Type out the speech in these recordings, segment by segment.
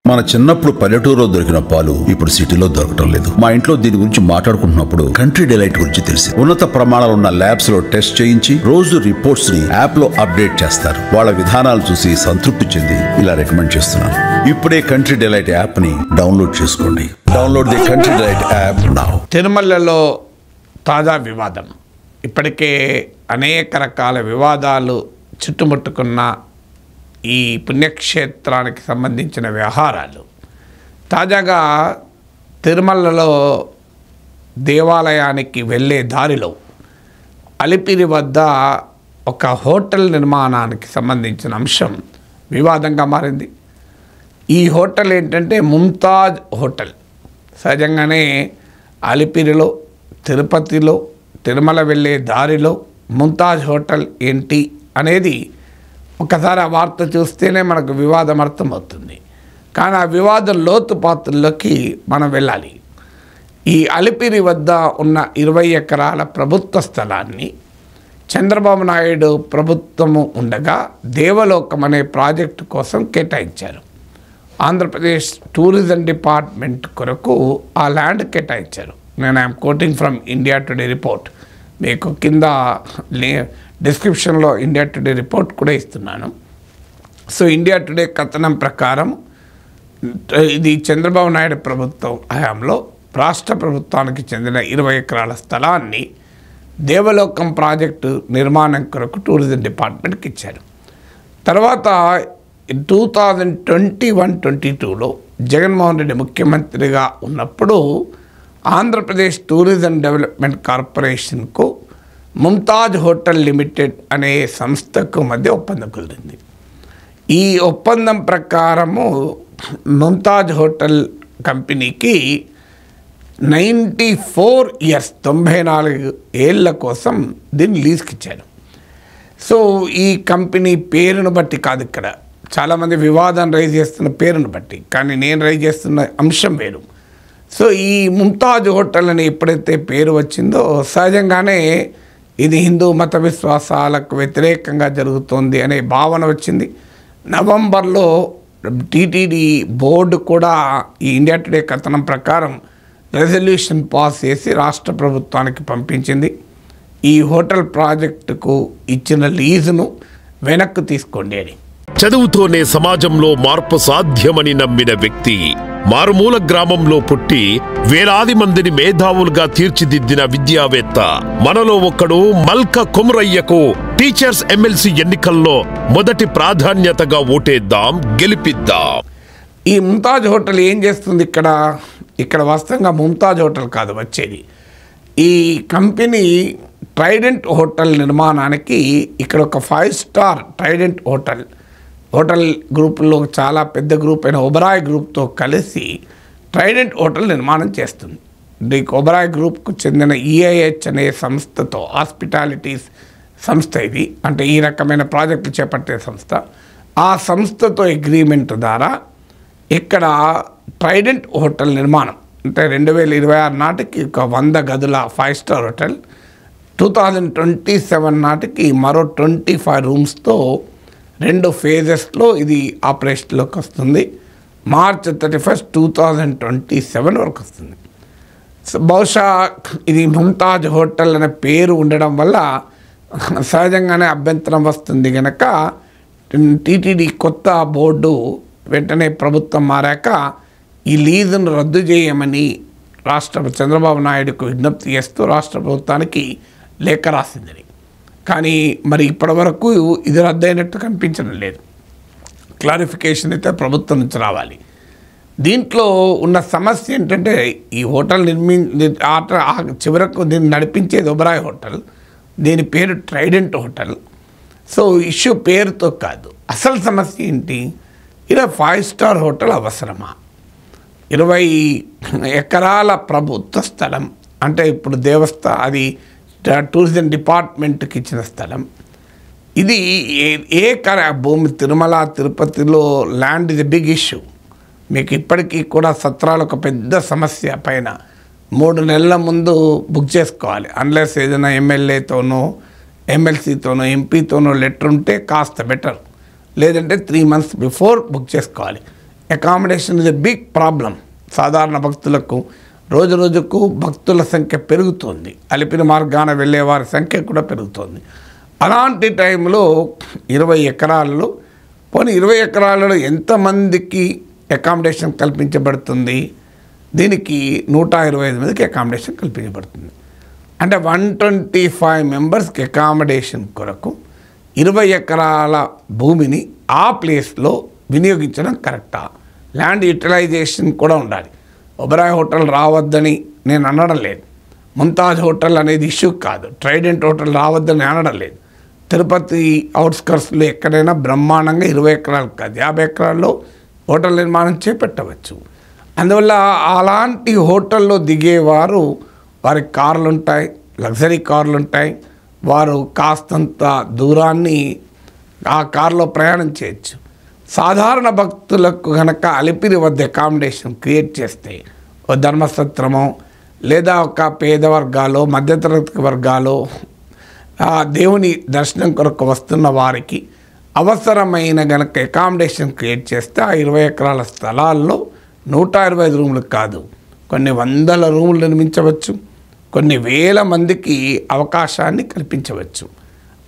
మన చిన్నప్పుడు పల్లెటూరులో దొరికిన పాలు ఇప్పుడు సిటీలో దొరకటం లేదు. మా ఇంట్లో దీని గురించి మాట్లాడుకుంటున్నప్పుడు కంట్రీ డిలైట్ గురించి తెలిసి ఉన్నత ప్రమాణాలు ఉన్న ల్యాబ్స్ లో టెస్ట్ చేయించి రోజు రిపోర్ట్స్ ని యాప్ లో అప్డేట్ చేస్తారు. వాళ్ళ విధానాలు చూసి సంతృప్తి చెంది ఇలా రికమెండ్ చేస్తున్నాను. ఇప్పుడే కంట్రీ డిలైట్ యాప్ ని డౌన్లోడ్ చేసుకోండి. Download the country delight app now. తిరుమలలో తాజా వివాదం. ఇప్పటికే అనేక రకాల వివాదాలు చుట్టుముట్టుకున్న ఈ పుణ్యక్షేత్రానికి సంబంధించిన వ్యవహారాలు తాజాగా తిరుమలలో దేవాలయానికి వెళ్ళే దారిలో అలిపిరి వద్ద ఒక హోటల్ నిర్మాణానికి సంబంధించిన అంశం వివాదంగా మారింది. ఈ హోటల్ ఏంటంటే ముంతాజ్ హోటల్. సహజంగానే అలిపిరిలో, తిరుపతిలో, తిరుమల వెళ్ళే దారిలో ముంతాజ్ హోటల్ ఏంటి అనేది ఒకసారి ఆ వార్త చూస్తేనే మనకు వివాదం అర్థమవుతుంది. కానీ ఆ వివాదం లోతుపాతుల్లోకి మనం వెళ్ళాలి. ఈ అలిపిరి వద్ద ఉన్న 20 ఎకరాల ప్రభుత్వ స్థలాన్ని చంద్రబాబు నాయుడు ప్రభుత్వము ఉండగా దేవలోకం అనే ప్రాజెక్టు కోసం కేటాయించారు. ఆంధ్రప్రదేశ్ టూరిజం డిపార్ట్మెంట్ కొరకు ఆ ల్యాండ్ కేటాయించారు. నేను I'm quoting from India today report. మీకు కింద డిస్క్రిప్షన్లో ఇండియా టుడే రిపోర్ట్ కూడా ఇస్తున్నాను. సో ఇండియా టుడే కథనం ప్రకారం ఇది చంద్రబాబు నాయుడు ప్రభుత్వం హయాంలో రాష్ట్ర ప్రభుత్వానికి చెందిన 20 ఎకరాల స్థలాన్ని దేవలోకం ప్రాజెక్టు నిర్మాణం కొరకు టూరిజం డిపార్ట్మెంట్కి ఇచ్చారు. తర్వాత 2021-22లో జగన్మోహన్ రెడ్డి ముఖ్యమంత్రిగా ఉన్నప్పుడు ఆంధ్రప్రదేశ్ టూరిజం డెవలప్మెంట్ కార్పొరేషన్కు ముంతాజ్ హోటల్ లిమిటెడ్ అనే సంస్థకు మధ్య ఒప్పందం కుదిరింది. ఈ ఒప్పందం ప్రకారము ముంతాజ్ హోటల్ కంపెనీకి 94 ఇయర్స్ 94 ఏళ్ళ కోసం దీన్ని లీజ్కి ఇచ్చారు. సో ఈ కంపెనీ పేరును బట్టి కాదు, ఇక్కడ చాలామంది వివాదం రైజ్ చేస్తున్న పేరును బట్టి, కానీ నేను రైజ్ చేస్తున్న అంశం వేరు. సో ఈ ముంతాజ్ హోటల్ అని ఎప్పుడైతే పేరు వచ్చిందో సహజంగానే ఇది హిందూ మత విశ్వాసాలకు వ్యతిరేకంగా జరుగుతోంది అనే భావన వచ్చింది. నవంబర్లో టీటీడీ బోర్డు కూడా ఈ ఇండియా టుడే కథనం ప్రకారం రెజల్యూషన్ పాస్ చేసి రాష్ట్ర ప్రభుత్వానికి పంపించింది. ఈ హోటల్ ప్రాజెక్టుకు ఇచ్చిన లీజును వెనక్కు తీసుకోండి అని. చదువుతోనే సమాజంలో మార్పు సాధ్యమని నమ్మిన వ్యక్తి, మారుమూల గ్రామంలో పుట్టి వేలాది మందిని మేధావులుగా తీర్చిదిద్దిన విద్యావేత్త, మనలో ఒక్కడు మల్క కుమరయ్యకు టీచర్స్ ఎమ్మెల్సీ ఎన్నికల్లో మొదటి ప్రాధాన్యతగా ఓటేద్దాం, గెలిపిద్దాం. ఈ ముంతాజ్ హోటల్ ఏం చేస్తుంది? ఇక్కడ వాస్తవంగా ముంతాజ్ హోటల్ కాదు వచ్చేది. ఈ కంపెనీ ట్రైడెంట్ హోటల్ నిర్మాణానికి ఇక్కడ ఒక 5 స్టార్ ట్రైడెంట్ హోటల్ గ్రూపుల్లో చాలా పెద్ద గ్రూప్ అయిన ఒబరాయ్ గ్రూప్తో కలిసి ట్రైడెంట్ హోటల్ నిర్మాణం చేస్తుంది. ఈ ఒబరాయ్ గ్రూప్కు చెందిన ఈఐహెచ్ అనే సంస్థతో, హాస్పిటాలిటీస్ సంస్థ ఇది, అంటే ఈ రకమైన ప్రాజెక్టులు చేపట్టే సంస్థ, ఆ సంస్థతో అగ్రిమెంట్ ద్వారా ఇక్కడ ట్రైడెంట్ హోటల్ నిర్మాణం అంటే 2026 నాటికి ఒక 100 గదుల 5 స్టార్ హోటల్, 2027 నాటికి మరో 25 రూమ్స్తో 2 ఫేజెస్లో ఇది ఆపరేషన్లోకి వస్తుంది. మార్చ్ 31, 2027 వరకు వస్తుంది. బహుశా ఇది ముంతాజ్ హోటల్ అనే పేరు ఉండడం వల్ల సహజంగానే అభ్యంతరం వస్తుంది కనుక టీటీడీ కొత్త బోర్డు వెంటనే ప్రభుత్వం మారాక ఈ లీజును రద్దు చేయమని చంద్రబాబు నాయుడుకు విజ్ఞప్తి చేస్తూ రాష్ట్ర ప్రభుత్వానికి లేఖ రాసిందని. కానీ మరి ఇప్పటివరకు ఇది రద్దయినట్టు కనిపించడం లేదు. క్లారిఫికేషన్ అయితే ప్రభుత్వం నుంచి రావాలి. దీంట్లో ఉన్న సమస్య ఏంటంటే ఈ హోటల్ చివరకు దీన్ని నడిపించేది ఒబరాయ్ హోటల్, దీని పేరు ట్రైడెంట్ హోటల్. సో ఇష్యూ పేరుతో కాదు, అసలు సమస్య ఏంటి? ఇలా 5 స్టార్ హోటల్ అవసరమా? 20 ఎకరాల ప్రభుత్వ స్థలం అంటే ఇప్పుడు అది టూరిజం డిపార్ట్మెంట్కి ఇచ్చిన స్థలం. ఇది భూమి తిరుమల తిరుపతిలో ల్యాండ్ ఇది బిగ్ ఇష్యూ. మీకు ఇప్పటికీ కూడా సత్రాలు ఒక పెద్ద సమస్య. పైన 3 నెలల ముందు బుక్ చేసుకోవాలి. అన్లెస్ ఏదైనా ఎమ్మెల్యేతోనో ఎమ్మెల్సీతోనో ఎంపీతోనో లెటర్ ఉంటే కాస్త బెటర్, లేదంటే 3 months బిఫోర్ బుక్ చేసుకోవాలి. Accommodation is a big problem. సాధారణ భక్తులకు రోజు రోజుకు భక్తుల సంఖ్య పెరుగుతోంది, అలిపిరి మార్గాన వెళ్ళే వారి సంఖ్య కూడా పెరుగుతోంది. అలాంటి టైంలో 20 ఎకరాలలో 20 ఎకరాలలో ఎంతమందికి అకామిడేషన్ కల్పించబడుతుంది? దీనికి 125 మందికి అకామిడేషన్ కల్పించబడుతుంది. అంటే 125 మెంబర్స్కి అకామిడేషన్ కొరకు 20 ఎకరాల భూమిని ఆ ప్లేస్లో వినియోగించడం కరెక్టా? ల్యాండ్ యూటిలైజేషన్ కూడా ఉండాలి. ఒబెరాయ్ హోటల్ రావద్దని నేను అనడం లేదు, ముంతాజ్ హోటల్ అనేది ఇష్యూ కాదు, ట్రైడెంట్ హోటల్ రావద్దని అనడం లేదు. తిరుపతి అవుట్స్కర్ట్స్లో ఎక్కడైనా బ్రహ్మాండంగా 20 ఎకరాలు కాదు 50 ఎకరాల్లో హోటల్ నిర్మాణం చేపట్టవచ్చు. అందువల్ల అలాంటి హోటల్లో దిగేవారు వారికి కార్లు ఉంటాయి, లగ్జరీ కార్లు ఉంటాయి, వారు కాస్తంత దూరాన్ని ఆ కారులో ప్రయాణం చేయొచ్చు. సాధారణ భక్తులకు కనుక అలిపిరి వద్ద అకామిడేషన్ క్రియేట్ చేస్తే ఓ ధర్మసత్రమో లేదా ఒక పేద వర్గాలు మధ్యతరగతి వర్గాలు దేవుని దర్శనం కొరకు వస్తున్న వారికి అవసరమైన గనక అకామిడేషన్ క్రియేట్ చేస్తే ఆ 20 ఎకరాల స్థలాల్లో 125 రూములు కాదు, కొన్ని వందల రూములు నిర్మించవచ్చు, కొన్ని వేల మందికి అవకాశాన్ని కల్పించవచ్చు.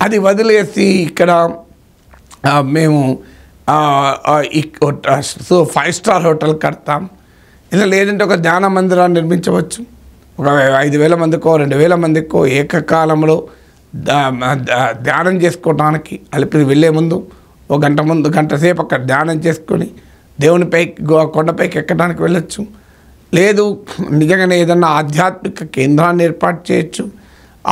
అది వదిలేసి ఇక్కడ మేము 5 స్టార్ హోటల్ కడతాం, ఇలా లేదంటే ఒక ధ్యాన మందిరాన్ని నిర్మించవచ్చు. ఒక 5,000 మందికో 2,000 మందికో ఏకకాలంలో ధ్యానం చేసుకోవడానికి అలిపిరి వెళ్ళే ముందు ఒక గంట సేపు అక్కడ ధ్యానం చేసుకొని దేవునిపైకి కొండపైకి ఎక్కడానికి వెళ్ళొచ్చు. లేదు నిజంగానే ఏదన్నా ఆధ్యాత్మిక కేంద్రాన్ని ఏర్పాటు చేయొచ్చు,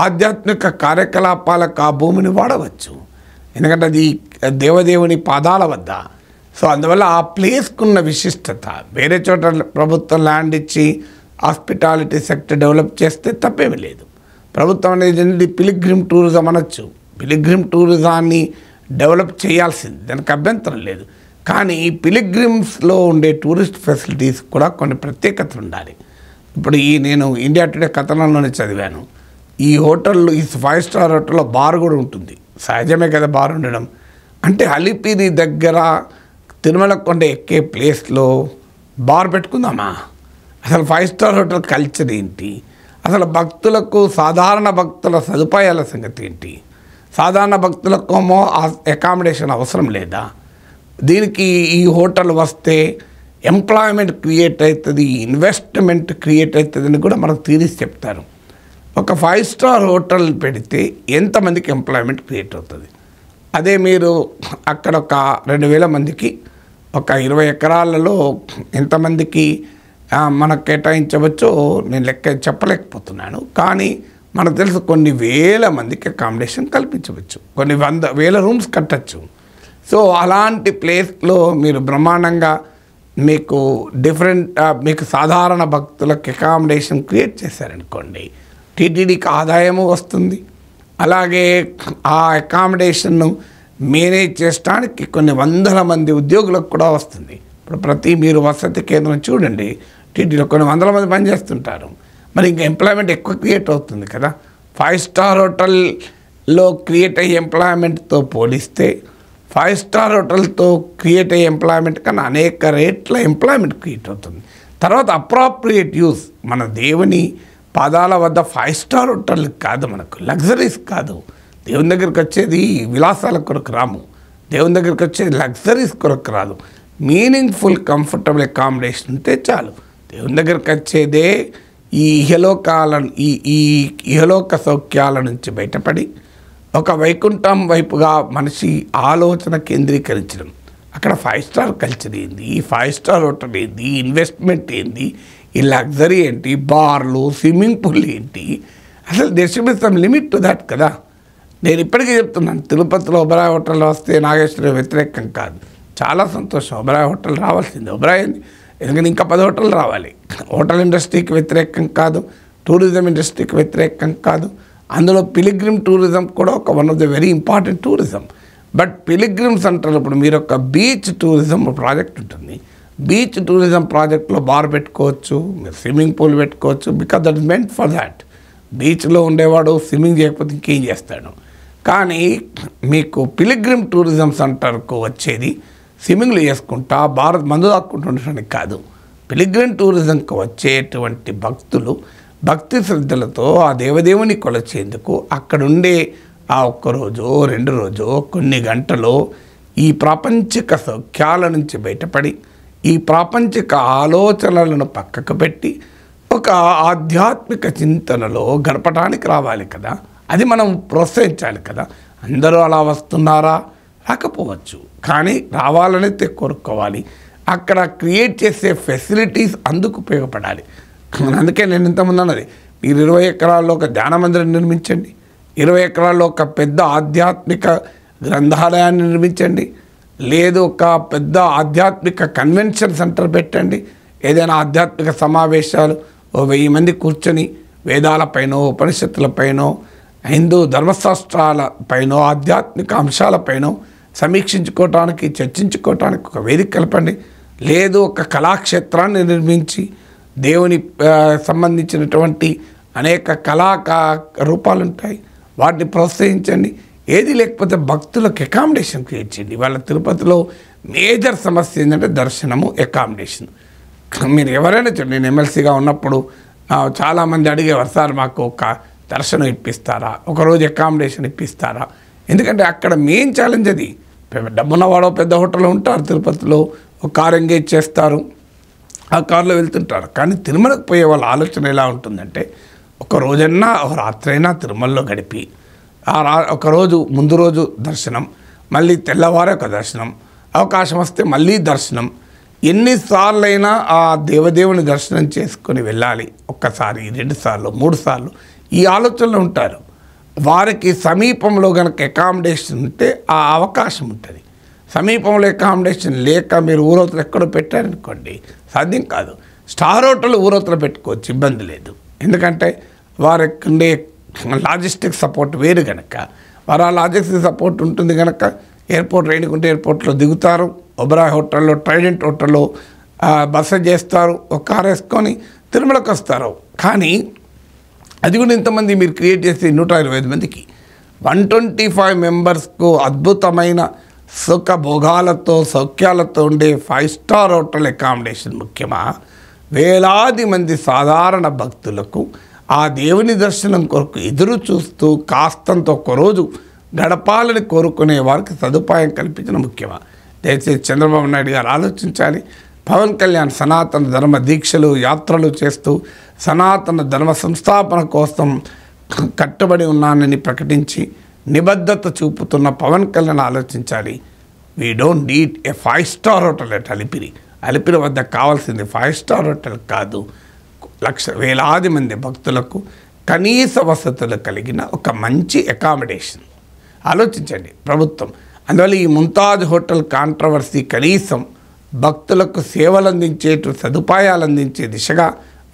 ఆధ్యాత్మిక కార్యకలాపాలకు ఆ భూమిని వాడవచ్చు. ఎందుకంటే అది దేవదేవుని పాదాల వద్ద. సో అందువల్ల ఆ ప్లేస్కున్న విశిష్టత, వేరే చోట ప్రభుత్వం ల్యాండ్ ఇచ్చి హాస్పిటాలిటీ సెక్టర్ డెవలప్ చేస్తే తప్పేమీ లేదు. ప్రభుత్వం అనేది పిలిగ్రిమ్ టూరిజం అనొచ్చు, పిలిగ్రిమ్ టూరిజాన్ని డెవలప్ చేయాల్సింది, దానికి అభ్యంతరం లేదు. కానీ పిలిగ్రిమ్స్లో ఉండే టూరిస్ట్ ఫెసిలిటీస్ కూడా కొన్ని ప్రత్యేకతలు ఉండాలి. ఇప్పుడు నేను ఇండియా టుడే కథనంలోనే చదివాను, ఈ హోటల్లో ఈ 5 స్టార్ హోటల్లో బార్ కూడా ఉంటుంది. సహజమే కదా బార్ ఉండడం. అంటే అలిపిరి దగ్గర తిరుమల కొండ ఎక్కే ప్లేస్లో బార్ పెట్టుకుందామా? అసలు 5 స్టార్ హోటల్ కల్చర్ ఏంటి? అసలు భక్తులకు సాధారణ భక్తుల సదుపాయాల సంగతి ఏంటి? సాధారణ భక్తులకేమో అకామిడేషన్ అవసరం లేదా? దీనికి ఈ హోటల్ వస్తే ఎంప్లాయ్మెంట్ క్రియేట్ అవుతుంది, ఇన్వెస్ట్మెంట్ క్రియేట్ అవుతుందని కూడా మనకు తీరిసి చెప్తారు. ఒక 5 స్టార్ హోటల్ పెడితే ఎంతమందికి ఎంప్లాయ్మెంట్ క్రియేట్ అవుతుంది? అదే మీరు అక్కడ ఒక 2,000 మందికి ఒక 20 ఎకరాలలో ఎంతమందికి మనకు కేటాయించవచ్చో నేను లెక్క చెప్పలేకపోతున్నాను. కానీ మనకు తెలుసు కొన్ని వేల మందికి అకామిడేషన్ కల్పించవచ్చు, కొన్ని వేల రూమ్స్ కట్టచ్చు. సో అలాంటి ప్లేస్లో మీరు బ్రహ్మాండంగా మీకు మీకు సాధారణ భక్తులకు అకామిడేషన్ క్రియేట్ చేశారనుకోండి, టీటీడీకి ఆదాయము వస్తుంది. అలాగే ఆ అకామిడేషన్ను మేనేజ్ చేయడానికి కొన్ని వందల మంది ఉద్యోగులకు కూడా వస్తుంది. ఇప్పుడు మీరు వసతి కేంద్రం చూడండి, టీటీడీలో కొన్ని వందల మంది పనిచేస్తుంటారు. మరి ఇంకా ఎంప్లాయ్మెంట్ ఎక్కువ క్రియేట్ అవుతుంది కదా. 5 స్టార్ హోటల్లో క్రియేట్ అయ్యే ఎంప్లాయ్మెంట్తో పోలిస్తే 5 స్టార్ హోటల్తో క్రియేట్ అయ్యే ఎంప్లాయ్మెంట్ కన్నా అనేక రేట్ల ఎంప్లాయ్మెంట్ క్రియేట్ అవుతుంది. తర్వాత అప్రాప్రియేట్ యూస్, మన దేవుని పాదాల వద్ద 5 స్టార్ హోటల్ కాదు, మనకు లగ్జరీస్ కాదు. దేవుని దగ్గరికి వచ్చేది విలాసాల కొరకు రాము, దేవుని దగ్గరికి వచ్చేది లగ్జరీస్ కొరకు రాదు. మీనింగ్ఫుల్ కంఫర్టబుల్ అకామిడేషన్ ఉంటే చాలు. దేవుని దగ్గరికి వచ్చేదే ఈ ఇహలోక సౌఖ్యాల నుంచి బయటపడి ఒక వైకుంఠం వైపుగా మనిషి ఆలోచన కేంద్రీకరించడం. అక్కడ 5 స్టార్ కల్చర్ ఏంది, 5 స్టార్ హోటల్ ఏంది, ఇన్వెస్ట్మెంట్ ఏంది, ఈ లగ్జరీ ఏంటి, బార్లు, స్విమ్మింగ్ పూల్ ఏంటి, అసలు there should be some limit to that కదా. నేను ఇప్పటికీ చెప్తున్నాను, తిరుపతిలో ఒబెరాయ్ హోటల్ వస్తే నాగేశ్వర వ్యతిరేకం కాదు, చాలా సంతోషం. ఒబెరాయ్ హోటల్ రావాల్సింది, ఒబెరాయ్ ఎందుకంటే ఇంకా 10 హోటల్ రావాలి. హోటల్ ఇండస్ట్రీకి వ్యతిరేకం కాదు, టూరిజం ఇండస్ట్రీకి వ్యతిరేకం కాదు. అందులో పిలిగ్రిమ్ టూరిజం కూడా ఒక one of the very important tourism. But pilgrims అంటారు, ఇప్పుడు మీరు ఒక బీచ్ టూరిజం ప్రాజెక్ట్ ఉంటుంది, బీచ్ టూరిజం ప్రాజెక్ట్లో బార్ పెట్టుకోవచ్చు, మీరు స్విమ్మింగ్ పూల్ పెట్టుకోవచ్చు, because that is meant for that. బీచ్లో ఉండేవాడు స్విమ్మింగ్ చేయకపోతే ఇంకేం చేస్తాడు. కానీ మీకు పిలిగ్రిమ్ టూరిజం సెంటర్కు వచ్చేది స్విమ్మింగ్లు చేసుకుంటా మందు దాక్కుంటూ ఉండడానికి కాదు. పిలిగ్రిమ్ టూరిజంకి వచ్చేటువంటి భక్తులు భక్తి శ్రద్ధలతో ఆ దేవదేవుని కొలిచేందుకు అక్కడుండే ఆ ఒక్కరోజు 2 రోజు కొన్ని గంటలు ఈ ప్రాపంచిక సౌఖ్యాల నుంచి బయటపడి ఈ ప్రాపంచిక ఆలోచనలను పక్కకు పెట్టి ఒక ఆధ్యాత్మిక చింతనలో గడపడానికి రావాలి కదా. అది మనం ప్రోత్సహించాలి కదా. అందరూ అలా వస్తున్నారా? రాకపోవచ్చు, కానీ రావాలని కోరుకోవాలి. అక్కడ క్రియేట్ చేసే ఫెసిలిటీస్ అందుకు ఉపయోగపడాలి. అందుకే నేను ఇంతకుముందు అన్నది, మీరు 20 ఎకరాల్లో ఒక ధ్యాన మందిరం నిర్మించండి, 20 ఎకరాల్లో ఒక పెద్ద ఆధ్యాత్మిక గ్రంథాలయాన్ని నిర్మించండి, లేదు ఒక పెద్ద ఆధ్యాత్మిక కన్వెన్షన్ సెంటర్ పెట్టండి. ఏదైనా ఆధ్యాత్మిక సమావేశాలు 1000 మంది కూర్చొని వేదాలపైనో ఉపనిషత్తులపైనో హిందూ ధర్మశాస్త్రాలపైనో ఆధ్యాత్మిక అంశాలపైనో సమీక్షించుకోవటానికి చర్చించుకోవటానికి ఒక వేదిక కలపండి. లేదు ఒక కళాక్షేత్రాన్ని నిర్మించి దేవుని సంబంధించినటువంటి అనేక రూపాలు ఉంటాయి, వాటిని ప్రోత్సహించండి. ఏది లేకపోతే భక్తులకు అకామిడేషన్ క్రియేట్ చేయండి. వాళ్ళ తిరుపతిలో మేజర్ సమస్య ఏంటంటే దర్శనము, అకామిడేషన్. మీరు ఎవరైనా చూడండి, నేను ఎమ్మెల్సీగా ఉన్నప్పుడు చాలామంది అడిగేవారు, సార్ మాకు ఒక దర్శనం ఇప్పిస్తారా, ఒకరోజు అకామిడేషన్ ఇప్పిస్తారా? ఎందుకంటే అక్కడ మెయిన్ ఛాలెంజ్ అది. డబ్బున్నవాడో పెద్ద హోటల్లో ఉంటారు, తిరుపతిలో ఒక కారు ఎంగేజ్ చేస్తారు, ఆ కారులో వెళ్తుంటారు. కానీ తిరుమలకు పోయే వాళ్ళ ఆలోచన ఎలా ఉంటుందంటే, ఒక రోజన్నా ఒక రాత్రైనా తిరుమలలో గడిపి ఒకరోజు ముందు రోజు దర్శనం, మళ్ళీ తెల్లవారే ఒక దర్శనం, అవకాశం వస్తే మళ్ళీ దర్శనం, ఎన్నిసార్లైనా ఆ దేవదేవుని దర్శనం చేసుకొని వెళ్ళాలి. ఒక్కసారి, 2 సార్లు, 3 సార్లు ఈ ఆలోచనలో ఉంటారు. వారికి సమీపంలో కనుక అకామిడేషన్ ఉంటే ఆ అవకాశం ఉంటుంది. సమీపంలో అకామిడేషన్ లేక మీరు ఊరవతలు ఎక్కడో పెట్టారనుకోండి, సాధ్యం కాదు. స్టార్ హోటల్ ఊరవతలు పెట్టుకోవచ్చు, ఇబ్బంది లేదు. ఎందుకంటే వారికి ఉండే లాజిస్టిక్ సపోర్ట్ వేరు కనుక, వారు ఆ లాజిస్టిక్ సపోర్ట్ ఉంటుంది కనుక ఎయిర్పోర్ట్ రైలుకుంటే ఎయిర్పోర్ట్లో దిగుతారు, ఒబరాయ్ హోటల్లో, ట్రైడెంట్ హోటల్లో బస చేస్తారు, ఒక కారు వేసుకొని తిరుమలకు వస్తారు. కానీ అది కూడా ఇంతమంది మీరు క్రియేట్ చేసి 125 మందికి 125 మెంబర్స్కు అద్భుతమైన సుఖ భోగాలతో సౌఖ్యాలతో ఉండే 5 స్టార్ హోటల్ అకామిడేషన్ ముఖ్యమా? వేలాది మంది సాధారణ భక్తులకు ఆ దేవుని దర్శనం కొరకు ఎదురు చూస్తూ కాస్తంత ఒక్కరోజు గడపాలని కోరుకునే వారికి సదుపాయం కల్పించడం ముఖ్యమా? దయచేసి చంద్రబాబు నాయుడు గారు ఆలోచించాలి. పవన్ కళ్యాణ్ సనాతన ధర్మ దీక్షలు, యాత్రలు చేస్తూ సనాతన ధర్మ సంస్థాపన కోసం కట్టుబడి ఉన్నానని ప్రకటించి నిబద్ధత చూపుతున్న పవన్ కళ్యాణ్ ఆలోచించాలి. We don't need a 5 star hotel at Alipiri వద్ద కావాల్సింది 5 స్టార్ హోటల్ కాదు, వేలాది మంది భక్తులకు కనీస వసతులు కలిగిన ఒక మంచి అకామిడేషన్ ఆలోచించండి ప్రభుత్వం. అందువల్ల ఈ ముంతాజ్ హోటల్ కాంట్రవర్సీ కనీసం భక్తులకు సేవలు అందించేటు సదుపాయాలు అందించే దిశగా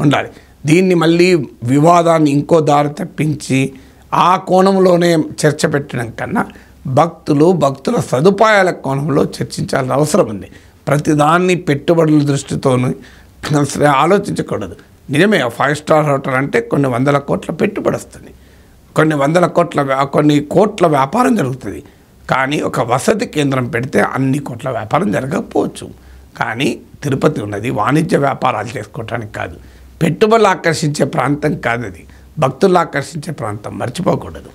ఉండాలి. దీన్ని మళ్ళీ వివాదాన్ని ఇంకో దారి తప్పించి ఆ కోణంలోనే చర్చ పెట్టడం కన్నా భక్తుల సదుపాయాల కోణంలో చర్చించాల్సిన అవసరం ఉంది. ప్రతిదాన్ని పెట్టుబడుల దృష్టితోనే ఆలోచించకూడదు. నిజమే, 5 స్టార్ హోటల్ అంటే కొన్ని 100 కోట్ల పెట్టుబడి వస్తుంది, కొన్ని కోట్ల వ్యాపారం జరుగుతుంది. కానీ ఒక వసతి కేంద్రం పెడితే అన్ని కోట్ల వ్యాపారం జరగకపోవచ్చు. కానీ తిరుపతి ఉన్నది వాణిజ్య వ్యాపారాలు చేసుకోవటానికి కాదు, పెట్టుబడులు ఆకర్షించే ప్రాంతం కాదు, అది భక్తులు ఆకర్షించే ప్రాంతం, మర్చిపోకూడదు.